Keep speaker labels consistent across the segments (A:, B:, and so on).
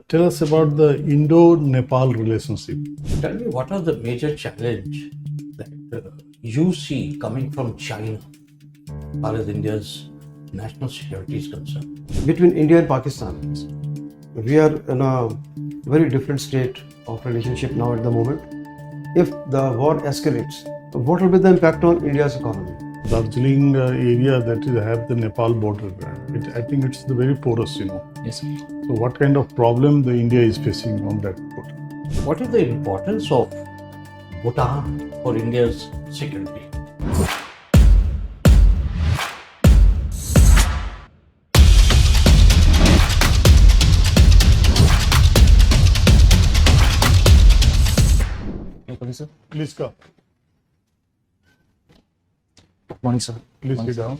A: Tell us about the Indo-Nepal relationship.
B: Tell me, what are the major challenge that you see coming from China as far as India's national security is concerned?
C: Between India and Pakistan, we are in a very different state of relationship now at the moment. If the war escalates, what will be the impact on India's economy?
A: Darjeeling area that is have the Nepal border. I think it's the very porous,
B: Yes.
A: So what kind of problem the India is facing on that border?
B: What is the importance of Bhutan for India's security?
D: Sir.
A: Please come.
D: Good morning, sir.
A: Please sit down.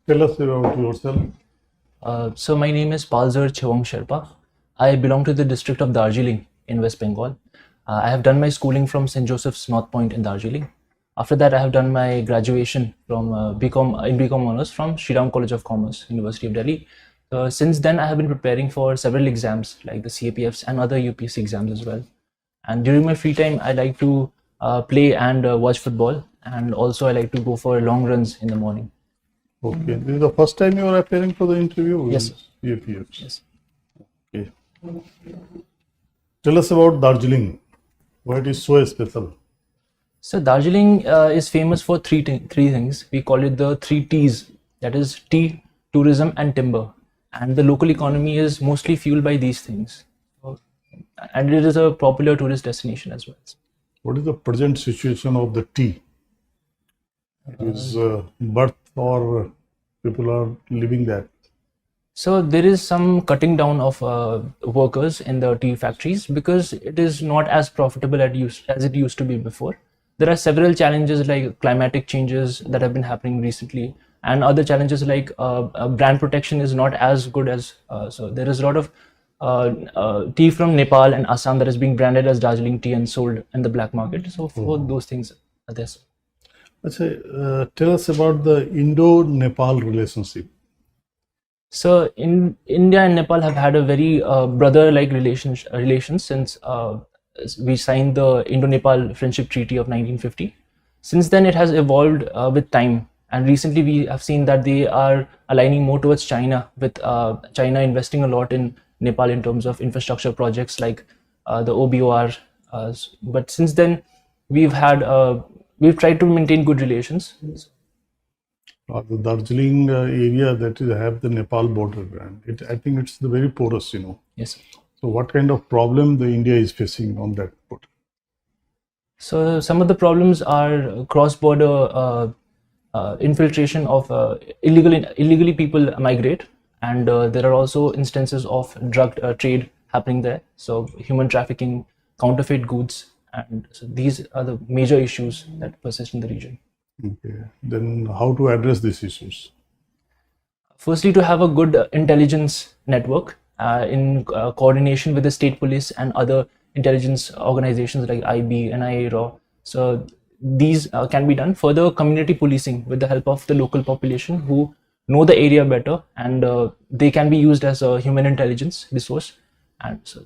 A: Tell us about yourself.
D: So my name is Palzer Chewang Sherpa. I belong to the district of Darjeeling in West Bengal. I have done my schooling from St. Joseph's North Point in Darjeeling. After that, I have done my graduation from BCom Honors from Sri Ram College of Commerce, University of Delhi. Since then, I have been preparing for several exams like the CAPFs and other UPSC exams as well. And during my free time, I like to play and watch football, and also I like to go for long runs in the morning.
A: Okay. This is the first time you are appearing for the interview?
D: Yes, sir.
A: Yes. Okay. Tell us about Darjeeling. Why it is so special?
D: So Darjeeling is famous for three things. We call it the 3 T's. That is tea, tourism, and timber. And the local economy is mostly fueled by these things. And it is a popular tourist destination as well.
A: What is the present situation of the tea? Is birth or people are living that?
D: So there is some cutting down of workers in the tea factories because it is not as profitable as it used to be before. There are several challenges like climatic changes that have been happening recently, and other challenges like brand protection is not as good as, so there is a lot of tea from Nepal and Assam that is being branded as Darjeeling tea and sold in the black market. So for those things are there.
A: Tell us about the Indo-Nepal relationship.
D: So in India and Nepal have had a very brother-like relations since we signed the Indo-Nepal Friendship Treaty of 1950. Since then, it has evolved with time. And recently, we have seen that they are aligning more towards China, with China investing a lot in Nepal in terms of infrastructure projects like the OBOR. But since then, we've tried to maintain good relations.
A: The Darjeeling area that is have the Nepal border, I think it's the very porous,
D: Yes.
A: So what kind of problem the India is facing on that border?
D: So some of the problems are cross-border infiltration of illegally people migrate, and there are also instances of drug trade happening there. So human trafficking, counterfeit goods, and so these are the major issues that persist in the region.
A: Okay. Then how to address these issues?
D: Firstly, to have a good intelligence network in coordination with the state police and other intelligence organizations like IB, NIA, RAW. So these can be done. Further, community policing with the help of the local population who know the area better, and they can be used as a human intelligence resource. And so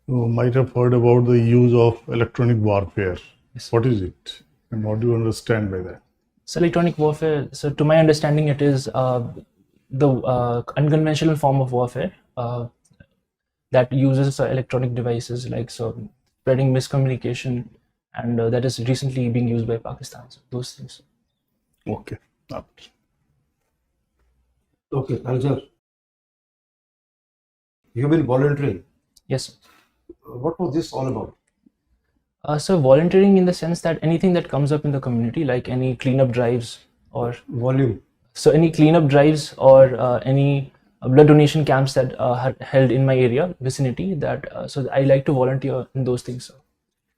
A: You might have heard about the use of electronic warfare.
D: Yes.
A: What is it? And what do you understand by that?
D: So electronic warfare, so to my understanding, it is the unconventional form of warfare that uses electronic devices, like so spreading miscommunication, and that is recently being used by Pakistan. So those things.
A: Okay.
C: Okay, Palzer, you've been volunteering.
D: Yes.
C: What was this all about?
D: So volunteering in the sense that anything that comes up in the community, like any cleanup drives or
C: Volume.
D: so any cleanup drives or any blood donation camps that are held in my area vicinity, that so I like to volunteer in those things.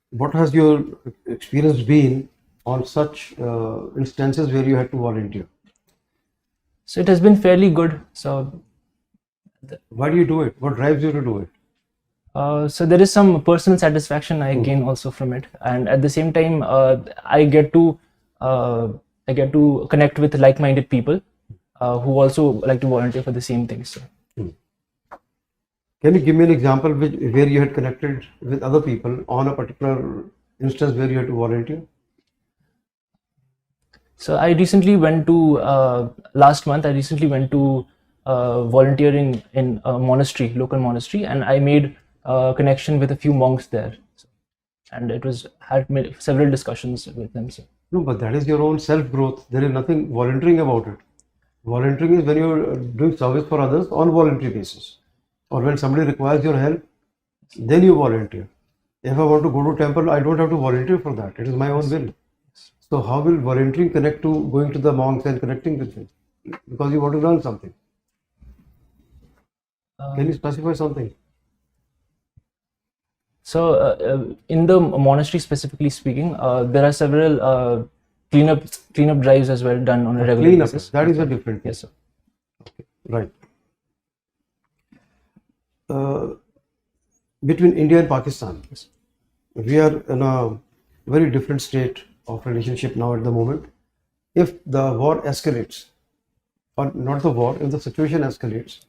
C: What has your experience been on such instances where you had to volunteer?
D: So it has been fairly good. So
C: Why do you do it? What drives you to do it?
D: so there is some personal satisfaction I gain also from it, and at the same time I get to connect with like-minded people who also like to volunteer for the same things. So.
C: Can you give me an example where you had connected with other people on a particular instance where you had to volunteer?
D: So I recently went to last month. I recently went to volunteering in a monastery, local monastery, and I made a connection with a few monks there. So, and it was had several discussions with them. So.
C: No, but that is your own self growth. There is nothing volunteering about it. Volunteering is when you're doing service for others on voluntary basis, or when somebody requires your help, then you volunteer. If I want to go to temple, I don't have to volunteer for that. It is my own will. So how will volunteering connect to going to the monks and connecting with them? Because you want to learn something. Can you specify something?
D: So in the monastery, specifically speaking, there are several cleanup drives as well done on a regular basis.
C: That is a different thing.
D: Yes, sir.
C: Okay. Right. Between India and Pakistan, we are in a very different state of relationship now at the moment. If the war escalates, or not the war, if the situation escalates,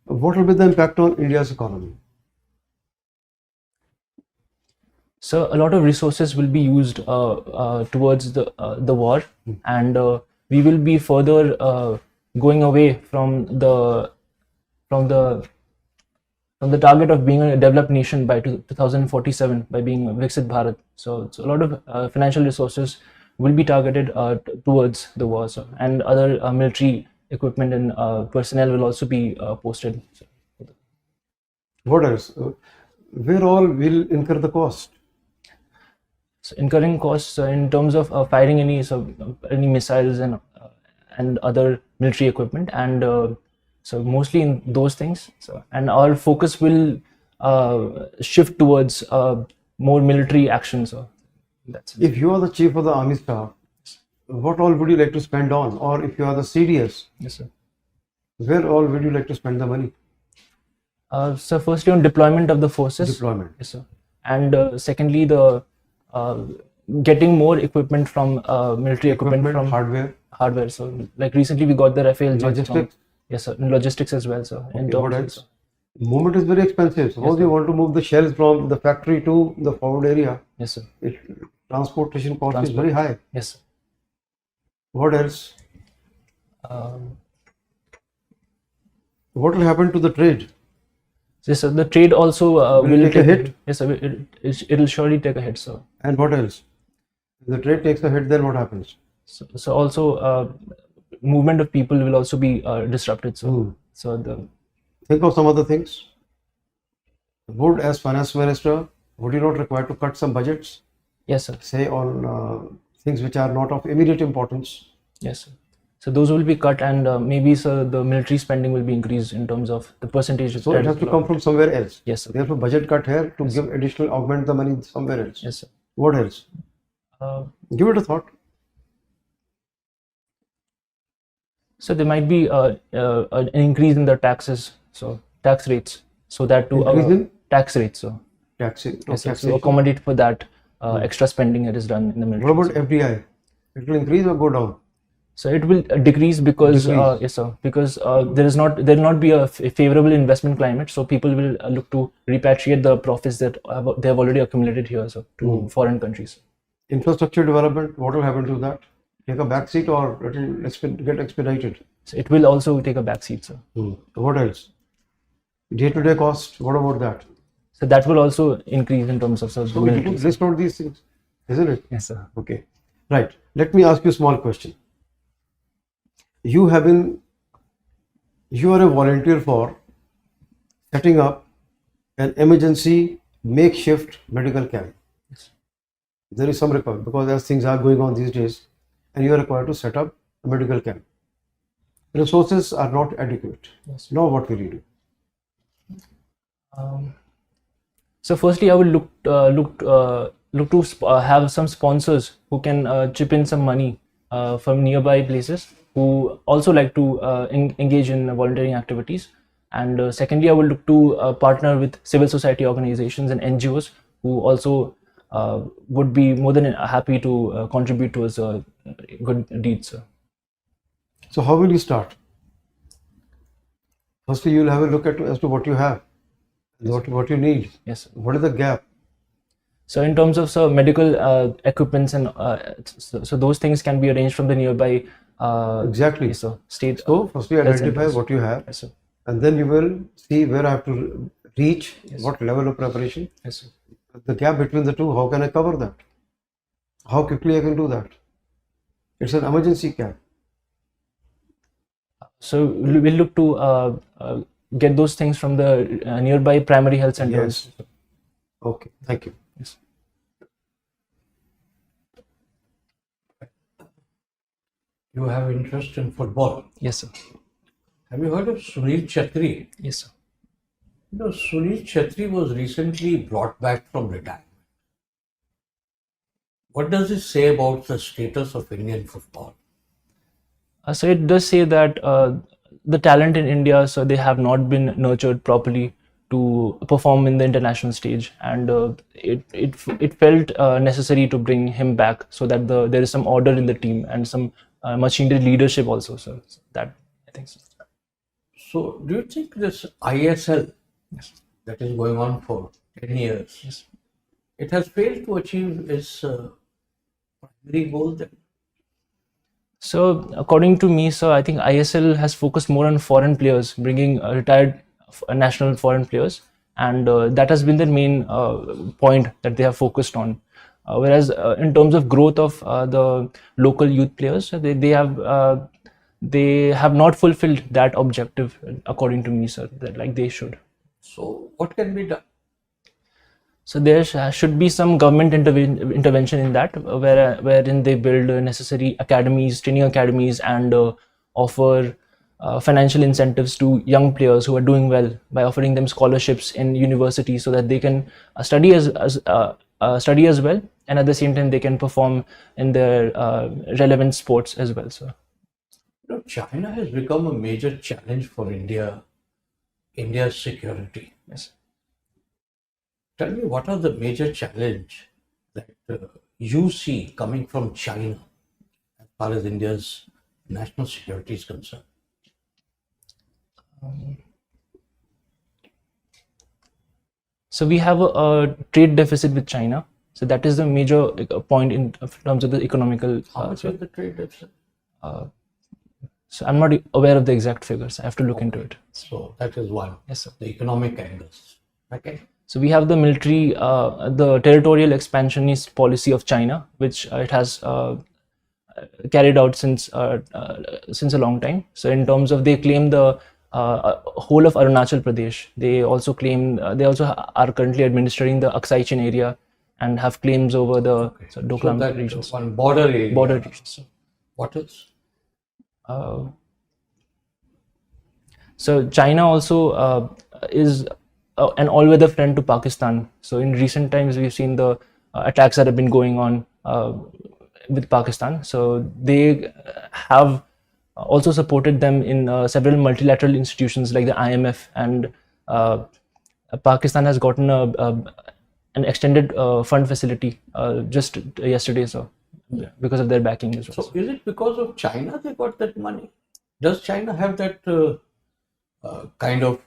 C: what will be the impact on India's economy?
D: So a lot of resources will be used towards the war, and we will be further going away from the target of being a developed nation by 2047 by being Viksit Bharat. So a lot of financial resources will be targeted towards the war, so, and other military equipment and personnel will also be posted. So.
C: What else? Where all will incur the cost?
D: So incurring costs in terms of firing any missiles and other military equipment, and so mostly in those things. So, and our focus will shift towards more military action. So that's it.
C: If you are the chief of the army staff, what all would you like to spend on? Or if you are the CDS,
D: Yes, sir.
C: where all would you like to spend the money?
D: So firstly on deployment of the forces.
C: Deployment.
D: Yes, sir. And secondly the getting more equipment from military equipment from
C: hardware.
D: So like recently we got the Rafale jets
C: Logistics.
D: from, yes, sir, in logistics as well. So in
C: Okay,
D: terms
C: what
D: of-
C: else? Movement is very expensive. Suppose
D: Yes,
C: you
D: sir.
C: want to move the shells from the factory to the forward area,
D: Yes, sir.
C: transportation cost is very high.
D: Yes, sir.
C: What else?
D: Um,
C: What will happen to the trade?
D: Yes, sir. The trade also
C: Will it take a hit?
D: Yes, sir. It will surely take a hit, sir.
C: And what else? If the trade takes a hit, then what happens?
D: So also movement of people will also be disrupted. So
C: Think of some other things. Would, as finance minister, would you not require to cut some budgets,
D: yes, sir.
C: say on things which are not of immediate importance?
D: Yes, sir. So those will be cut, and maybe sir, the military spending will be increased in terms of the percentage.
C: So it has to come from somewhere else.
D: Yes, sir.
C: Therefore, budget cut here to give additional augment the money somewhere else.
D: Yes, sir.
C: What else? Give it a thought.
D: So there might be an increase in the taxes, so tax rates, so that to
C: Increase in
D: tax rates, so
C: taxing.
D: yes, sir, to
C: Taxation.
D: accommodate for that extra spending that is done in the military.
C: What about FDI? It will increase or go down?
D: So it will decrease because
C: Decrease.
D: yes, sir, because there will not be a favorable investment climate, so people will look to repatriate the profits that they have already accumulated here, so to foreign countries.
C: Infrastructure development, what will happen to that? Take a back seat or it will get expedited?
D: So it will also take a back seat, sir.
C: What else? Day-to-day cost, what about that?
D: So that will also increase in terms of
C: So we need to list out these things, isn't it?
D: Yes, sir.
C: Okay. Right. Let me ask you a small question. You are a volunteer for setting up an emergency makeshift medical camp.
D: Yes.
C: There is some requirement because as things are going on these days, and you are required to set up a medical camp. Resources are not adequate.
D: Yes.
C: Now what will you do?
D: So firstly, I will look to have some sponsors who can chip in some money from nearby places who also like to engage in volunteering activities. And secondly, I will look to partner with civil society organizations and NGOs who also would be more than happy to contribute towards good deeds. Sir.
C: So how will you start? Firstly, you'll have a look at as to what you have, what you need,
D: Yes, sir.
C: what is the gap.
D: So in terms of medical equipments and so those things can be arranged from the nearby
C: Exactly.
D: yes, sir, state.
C: So firstly,
D: health
C: identify
D: centers.
C: what you have,
D: Yes, sir.
C: and then you will see where I have to reach,
D: Yes.
C: what level of preparation.
D: Yes, sir.
C: The gap between the two, how can I cover that? How quickly I can do that? It's an emergency gap.
D: So we'll look to get those things from the nearby primary health centers.
C: Yes. Okay, thank you.
D: Yes.
B: You have interest in football.
D: Yes, sir.
B: Have you heard of Sunil Chhetri?
D: Yes, sir.
B: You know, Sunil Chhetri was recently brought back from retirement. What does it say about the status of Indian football?
D: So it does say that the talent in India, so they have not been nurtured properly to perform in the international stage, and it felt necessary to bring him back so that there is some order in the team and some much needed leadership also. So that I think so.
B: So, do you think this ISL
D: Yes.
B: that is going on for 10 years,
D: Yes.
B: it has failed to achieve its primary goal then?
D: So according to me, so I think ISL has focused more on foreign players, bringing retired national foreign players, and that has been the main point that they have focused on. Whereas in terms of growth of the local youth players, they have not fulfilled that objective, according to me, sir, that like they should.
B: So, what can be done?
D: So there should be some government intervention in that, wherein they build necessary academies, training academies, and offer financial incentives to young players who are doing well by offering them scholarships in universities so that they can study as well, and at the same time they can perform in their relevant sports as well. So
B: You know, China has become a major challenge for India's security.
D: yes.
B: Tell me, what are the major challenge that you see coming from China as far as India's national security is concerned?
D: So we have a trade deficit with China. So that is the major point in terms of the economical.
B: How much is the trade deficit?
D: So I'm not aware of the exact figures. I have to look into it.
B: So that is one.
D: Yes, sir.
B: The economic angles. Okay.
D: So we have the military, the territorial expansionist policy of China, which it has carried out since a long time. So in terms of, they claim the whole of Arunachal Pradesh. They also claim they also are currently administering the Aksai Chin area and have claims over the Doklam
B: that
D: regions,
B: one border area.
D: border regions.
B: What else?
D: So China also is an all-weather friend to Pakistan. So in recent times, we've seen the attacks that have been going on with Pakistan. So they have also supported them in several multilateral institutions like the IMF, and Pakistan has gotten an extended fund facility just yesterday, so because of their backing as well.
B: So is it because of China they got that money? Does China have that kind of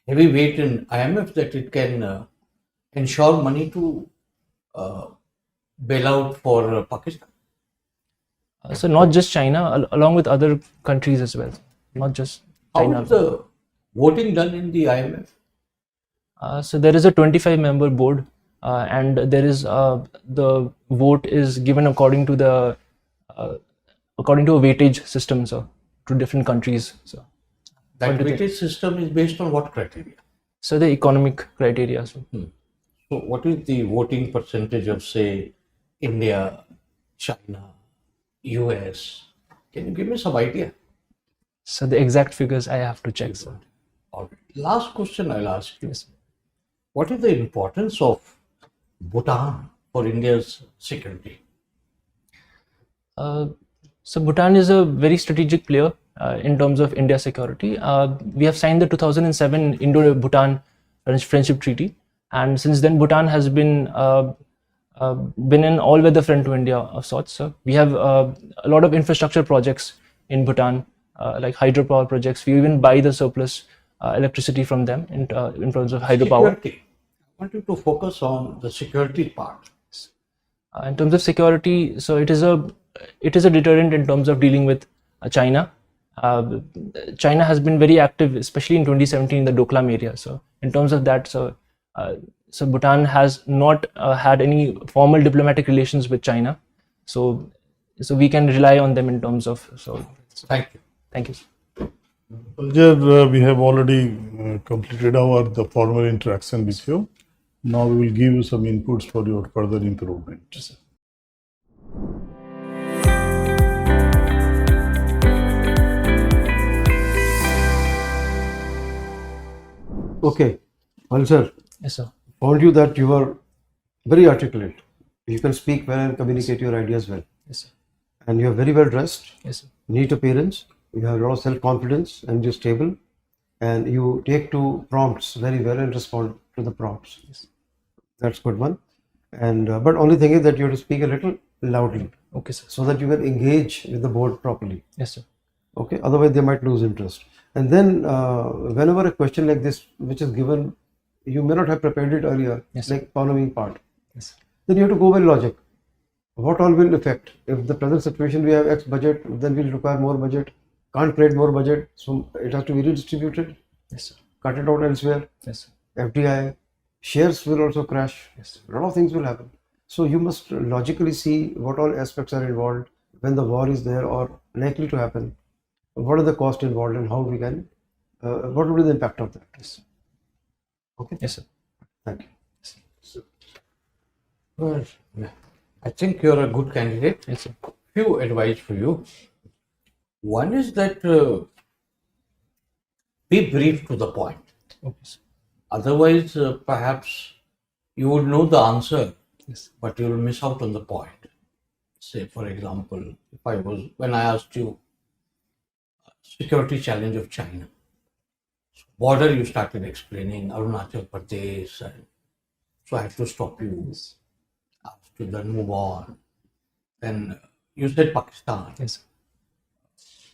B: heavy weight in IMF that it can ensure money to bail out for Pakistan?
D: So not just China, along with other countries as well, not just
B: How
D: China.
B: is the voting done in the IMF?
D: So there is a 25-member board, and there is the vote is given according to a weightage system, so to different countries. So
B: That weightage system is based on what criteria?
D: so the economic criteria. So
B: So what is the voting percentage of, say, India, China, US? Can you give me some idea?
D: so the exact figures I have to check. So
B: All right. Last question I'll ask you.
D: yes.
B: What is the importance of Bhutan for India's security?
D: So Bhutan is a very strategic player in terms of India security. We have signed the 2007 Indo-Bhutan Friendship Treaty, and since then Bhutan has been an all-weather friend to India of sorts. So we have a lot of infrastructure projects in Bhutan, like hydropower projects. We even buy the surplus electricity from them in terms of hydropower.
B: Security. I want you to focus on the security part.
D: In terms of security, so it is a deterrent in terms of dealing with China. China has been very active, especially in 2017 in the Doklam area. So in terms of that, so Bhutan has not had any formal diplomatic relations with China. So we can rely on them in terms of. So
B: Thank you.
D: thank you.
A: Palzer, we have already completed the formal interaction with you. Now we will give you some inputs for your further improvement.
C: Okay, Palzer,
D: Yes, sir.
C: found you that you are very articulate. You can speak well and communicate your ideas well.
D: Yes, sir.
C: And you are very well dressed,
D: Yes, sir.
C: neat appearance, you have a lot of self-confidence and you're stable. And you take to prompts very well and respond to the prompts.
D: Yes.
C: That's good one. And but only thing is that you have to speak a little loudly
D: Okay, sir.
C: so that you can engage with the board properly.
D: Yes, sir.
C: Okay, otherwise they might lose interest. And then whenever a question like this which is given, you may not have prepared it earlier,
D: Yes.
C: like following part.
D: Yes.
C: Then you have to go by logic. What all will affect? If the present situation we have X budget, then we'll require more budget. Can't create more budget, so it has to be redistributed.
D: Yes, sir.
C: Cut it out elsewhere.
D: Yes, sir.
C: FDI, shares will also crash.
D: Yes.
C: A lot of things will happen. So you must logically see what all aspects are involved when the war is there or likely to happen. What are the costs involved and how we can, what will be the impact of that?
D: Yes.
C: Okay.
D: Yes, sir.
C: Thank you.
B: Well, I think you're a good candidate.
D: Yes, sir.
B: Few advice for you. One is that be brief to the point.
D: Okay, sir.
B: Otherwise, perhaps you would know the answer,
D: Yes.
B: but you will miss out on the point. Say, for example, when I asked you security challenge of China, border, you started explaining Arunachal Pradesh, and so I had to stop you, asked you then move on. Then you said Pakistan.
D: Yes, sir.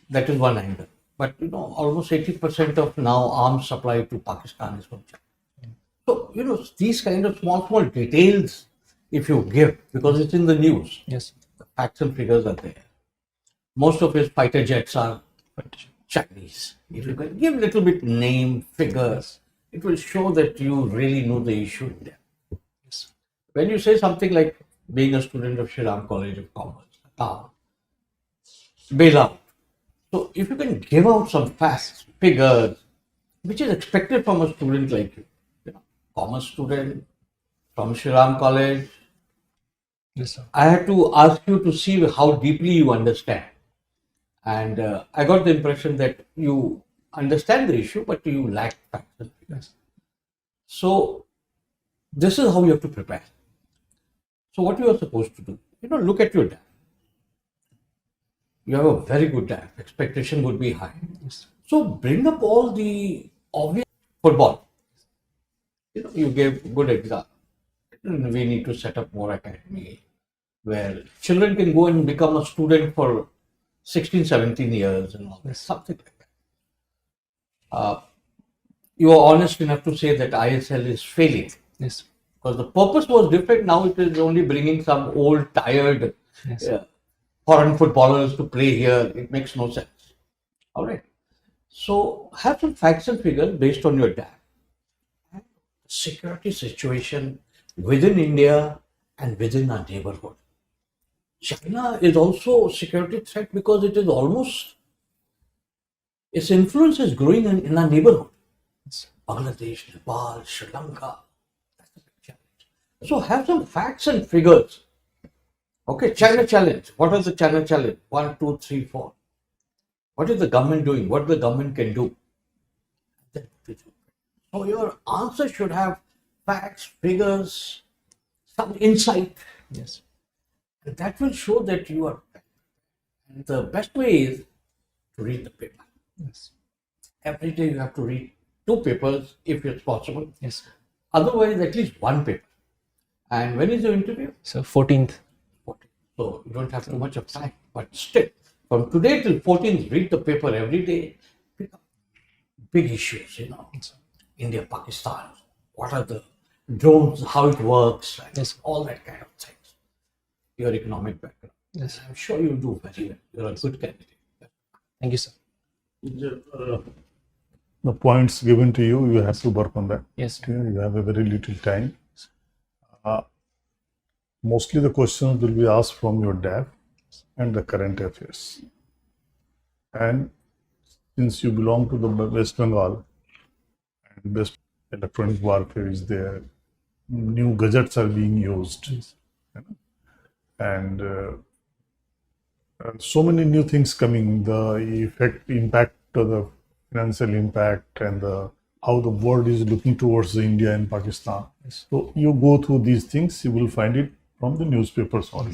B: That is one angle. But almost 80% of now arms supply to Pakistan is from China. So, these kind of small details, if you give, because it's in the news,
D: Yes.
B: the facts and figures are there. Most of his fighter jets are Chinese. If you can give a little bit name, figures, it will show that you really know the issue in there.
D: Yes.
B: When you say something like being a student of Shriram College of Commerce, bailout. So if you can give out some facts, figures, which is expected from a student like you, commerce student from Shriram College,
D: Yes, sir.
B: I had to ask you to see how deeply you understand. And I got the impression that you understand the issue, but you lack facts and figures.
D: Yes.
B: So this is how you have to prepare. So what you are supposed to do, look at your DAF. You have a very good DAF. Expectation would be high.
D: Yes.
B: So bring up all the obvious football. You gave good example. We need to set up more academy where children can go and become a student for 16, 17 years and all this, something like that. You are honest enough to say that ISL is failing
D: Yes.
B: because the purpose was different. Now it is only bringing some old, tired
D: Yes.
B: foreign footballers to play here. It makes no sense. All right. So have some facts and figures based on your data. Security situation within India and within our neighborhood. China is also a security threat because it is almost, its influence is growing in our neighborhood. Bangladesh, Nepal, Sri Lanka. That's a big challenge. So have some facts and figures. Okay, China challenge. What is the China challenge? 1, 2, 3, 4. What is the government doing? What the government can do? So your answer should have facts, figures, some insight.
D: Yes.
B: And that will show that you are. And the best way is to read the paper.
D: Yes.
B: Every day you have to read 2 papers if it's possible.
D: Yes.
B: Otherwise, at least 1 paper. And when is your interview?
D: So 14th.
B: So you don't have too much of time. But still, from today till 14th, read the paper every day. Pick up big issues, India, Pakistan, what are the drones, how it works, and
D: Yes.
B: all that kind of things. Your economic background.
D: Yes.
B: I'm sure you'll do very well. You're a good candidate.
D: Thank you, sir.
A: The points given to you, you have to work on that.
D: Yes.
A: Okay, you have a very little time. Mostly the questions will be asked from your DAF and the current affairs. And since you belong to the West Bengal, and West electronic warfare is there, new gadgets are being used, and so many new things coming. The impact of the financial impact, and how the world is looking towards India and Pakistan. So you go through these things, you will find it from the newspapers only.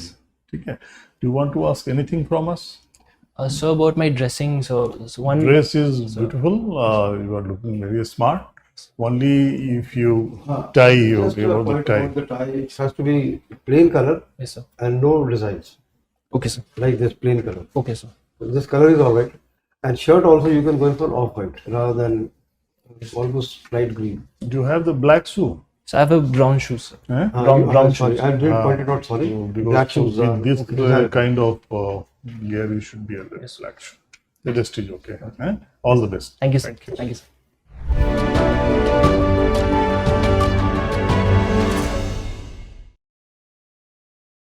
A: Okay. Do you want to ask anything from us?
D: So about my dressing, so one
A: Dress is beautiful. You are looking very smart. Only if you tie,
C: Just
A: okay,
C: a
A: about the
C: point
A: tie.
C: about the tie. It has to be plain color
D: yes, sir.
C: and no designs,
D: Okay, sir.
C: like this plain color.
D: Okay, sir.
C: This color is alright. And shirt also you can go in for off-white rather than almost light green.
A: Do you have the black shoe?
D: So I have a brown shoes, sir.
A: Eh?
D: Brown
C: sorry,
D: shoes.
C: I didn't point it out, sorry.
A: So because
C: Black shoes.
A: with this
C: design.
A: kind of gear, you should be a black shoe. The rest is okay. Eh? All the best.
D: Thank you, sir.
A: Thank you.
D: Thank you, sir.